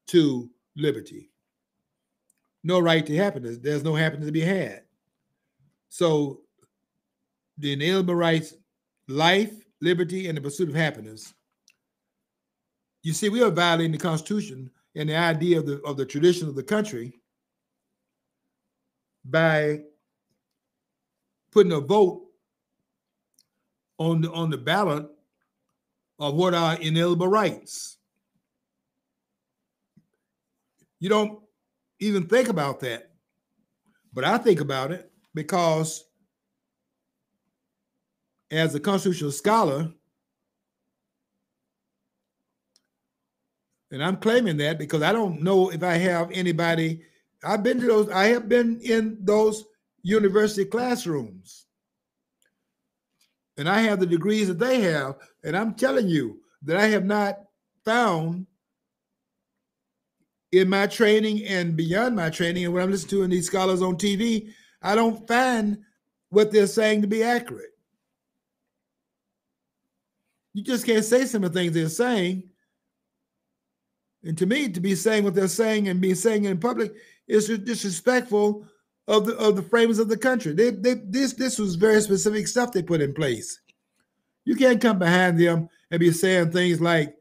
to liberty. No right to happiness. There's no happiness to be had. So the inalienable rights, life, liberty, and the pursuit of happiness. You see, we are violating the Constitution and the idea of the tradition of the country by putting a vote on the ballot of what are inalienable rights. You don't even think about that, but I think about it because as a constitutional scholar, And I'm claiming that because I don't know if I have anybody. I've been to those, I have been in those university classrooms. And I have the degrees that they have. And I'm telling you that I have not found in my training and beyond my training, and what I'm listening to in these scholars on TV, I don't find what they're saying to be accurate. You just can't say some of the things they're saying. And to me, to be saying what they're saying and be saying it in public is disrespectful of the framers of the country. This was very specific stuff they put in place. You can't come behind them and be saying things like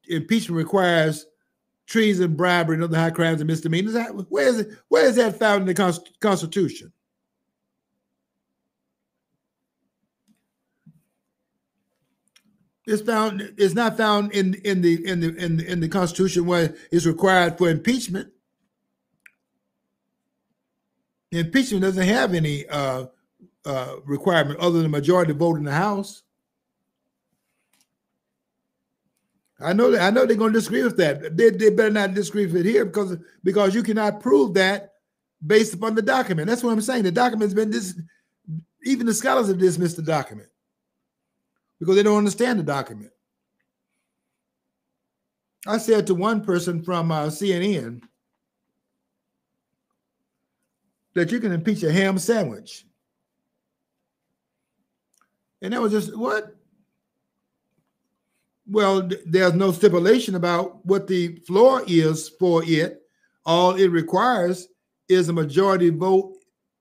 impeachment requires treason, bribery, and other high crimes and misdemeanors. Where is that found in the Constitution? It's not found in the Constitution where it's required for impeachment. Impeachment doesn't have any requirement other than a majority vote in the House. I know they're going to disagree with that. They better not disagree with it here because you cannot prove that based upon the document. That's what I'm saying. The document's been even the scholars have dismissed the document because they don't understand the document. I said to one person from CNN that you can impeach a ham sandwich. And that was just, what? Well, there's no stipulation about what the floor is for it. All it requires is a majority vote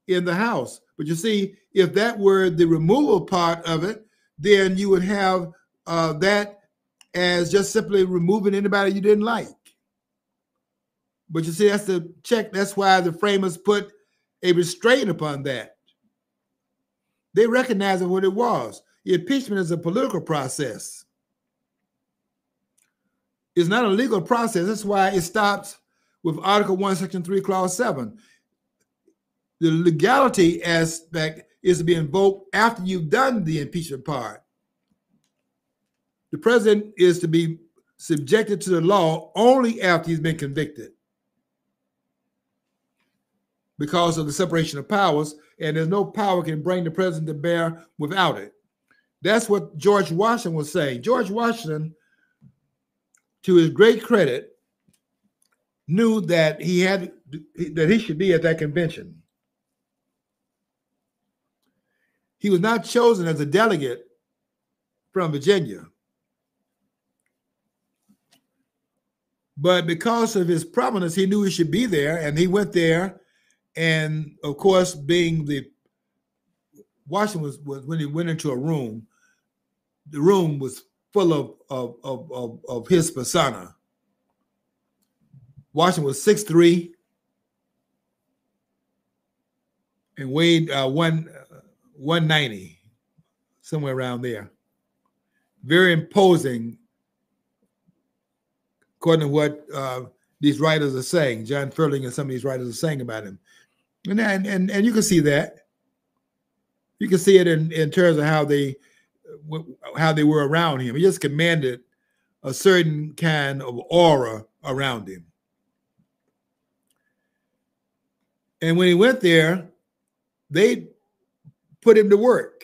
in the House. But you see, if that were the removal part of it, then you would have that as just simply removing anybody you didn't like. But you see, that's the check. That's why the framers put a restraint upon that. They recognized what it was. Impeachment is a political process. It's not a legal process. That's why it stops with Article 1, Section 3, Clause 7. The legality aspect is to be invoked after you've done the impeachment part. The president is to be subjected to the law only after he's been convicted because of the separation of powers, and there's no power can bring the president to bear without it. That's what George Washington was saying. George Washington, to his great credit, knew that he should be at that convention. He was not chosen as a delegate from Virginia, but because of his prominence, he knew he should be there, and he went there. And of course, Washington was when he went into a room, the room was full of his persona. Washington was 6'3" and weighed 190, somewhere around there. Very imposing, according to what these writers are saying. John Ferling and some of these writers are saying about him. And you can see that. You can see it in terms of how they were around him. He just commanded a certain kind of aura around him. And when he went there, they put him to work.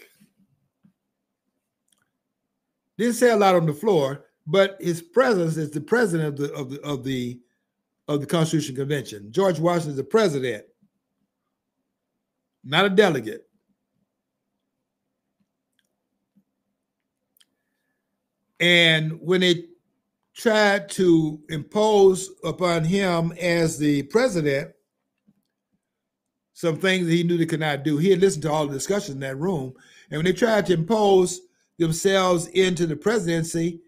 Didn't say a lot on the floor, but his presence is the president of the Constitutional Convention. George Washington is the president, not a delegate. And when they tried to impose upon him as the president some things that he knew they could not do, he had listened to all the discussions in that room. And when they tried to impose themselves into the presidency,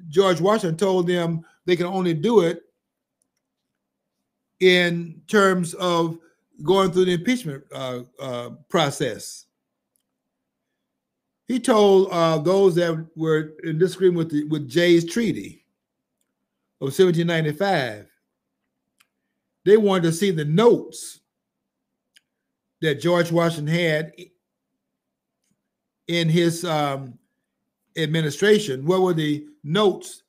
George Washington told them they can only do it in terms of going through the impeachment process. He told those that were in disagreement with Jay's Treaty of 1795, they wanted to see the notes that George Washington had in his administration? What were the notes?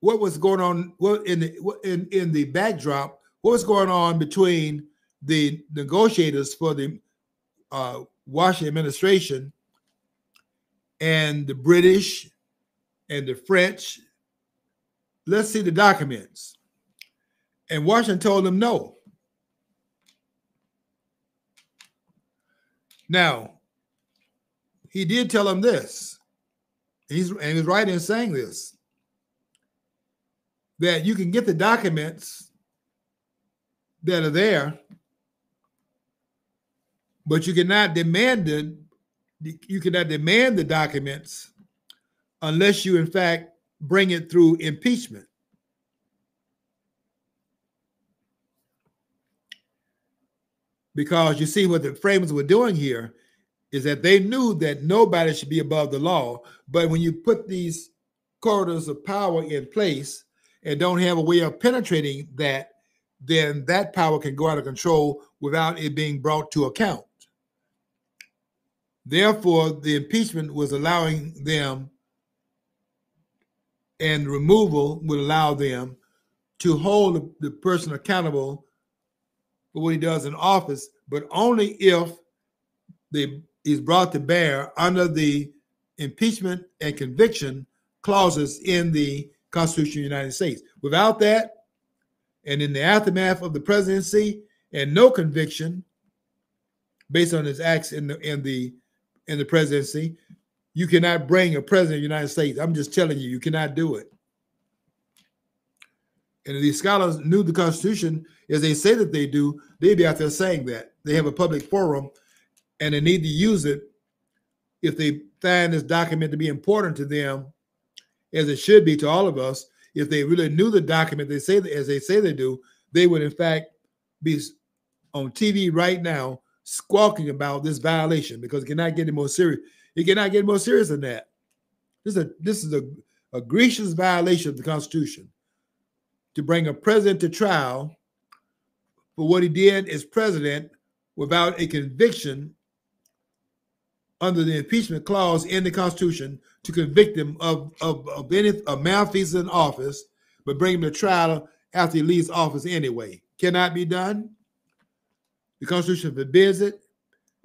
What was going on? What in the backdrop? What was going on between the negotiators for the Washington administration and the British and the French? Let's see the documents. And Washington told them no. Now, he did tell them this. He's right in saying this, that you can get the documents that are there, but you cannot demand the documents unless you, in fact, bring it through impeachment. Because you see what the framers were doing here is that they knew that nobody should be above the law. But when you put these corridors of power in place and don't have a way of penetrating that, then that power can go out of control without it being brought to account. Therefore, the impeachment was allowing them, and removal would allow them to hold the person accountable for what he does in office, but only if he's brought to bear under the impeachment and conviction clauses in the Constitution of the United States. Without that, and in the aftermath of the presidency, and no conviction based on his acts in the presidency, you cannot bring a president of the United States. I'm just telling you, you cannot do it. And if these scholars knew the Constitution as they say that they do, they'd be out there saying that. They have a public forum and they need to use it if they find this document to be important to them, as it should be to all of us. If they really knew the document as they say they do, they would in fact be on TV right now squawking about this violation, because it cannot get any more serious. It cannot get more serious than that. This is a egregious violation of the Constitution to bring a president to trial for what he did as president without a conviction under the impeachment clause in the Constitution to convict him of any malfeasance in office, but bring him to trial after he leaves office anyway. Cannot be done. The Constitution forbids it,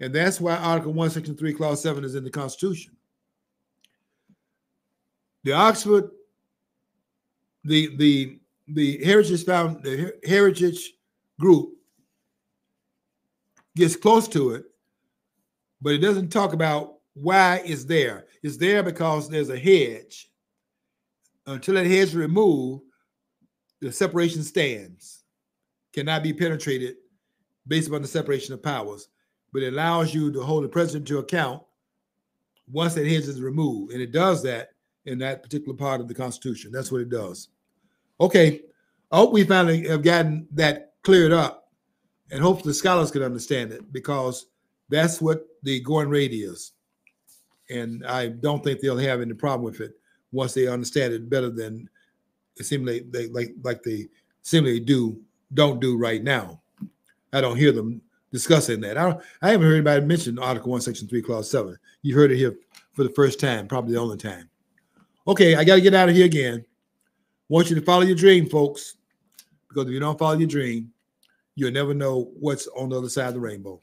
and that's why Article 1, Section 3, Clause 7 is in the Constitution. The Oxford, the Heritage group gets close to it, but it doesn't talk about why it's there. It's there because there's a hedge. Until that hedge is removed, the separation stands, cannot be penetrated based upon the separation of powers. But it allows you to hold the president to account once that hedge is removed. And it does that in that particular part of the Constitution. That's what it does. Okay, I hope we finally have gotten that cleared up, and hope the scholars can understand it, because that's what the going rate is. And I don't think they'll have any problem with it once they understand it better than it seems like they seemingly don't do right now. I don't hear them discussing that. I haven't heard anybody mention Article 1, Section 3, Clause 7. You heard it here for the first time, probably the only time. Okay, I got to get out of here again. I want you to follow your dream, folks, because if you don't follow your dream, you'll never know what's on the other side of the rainbow.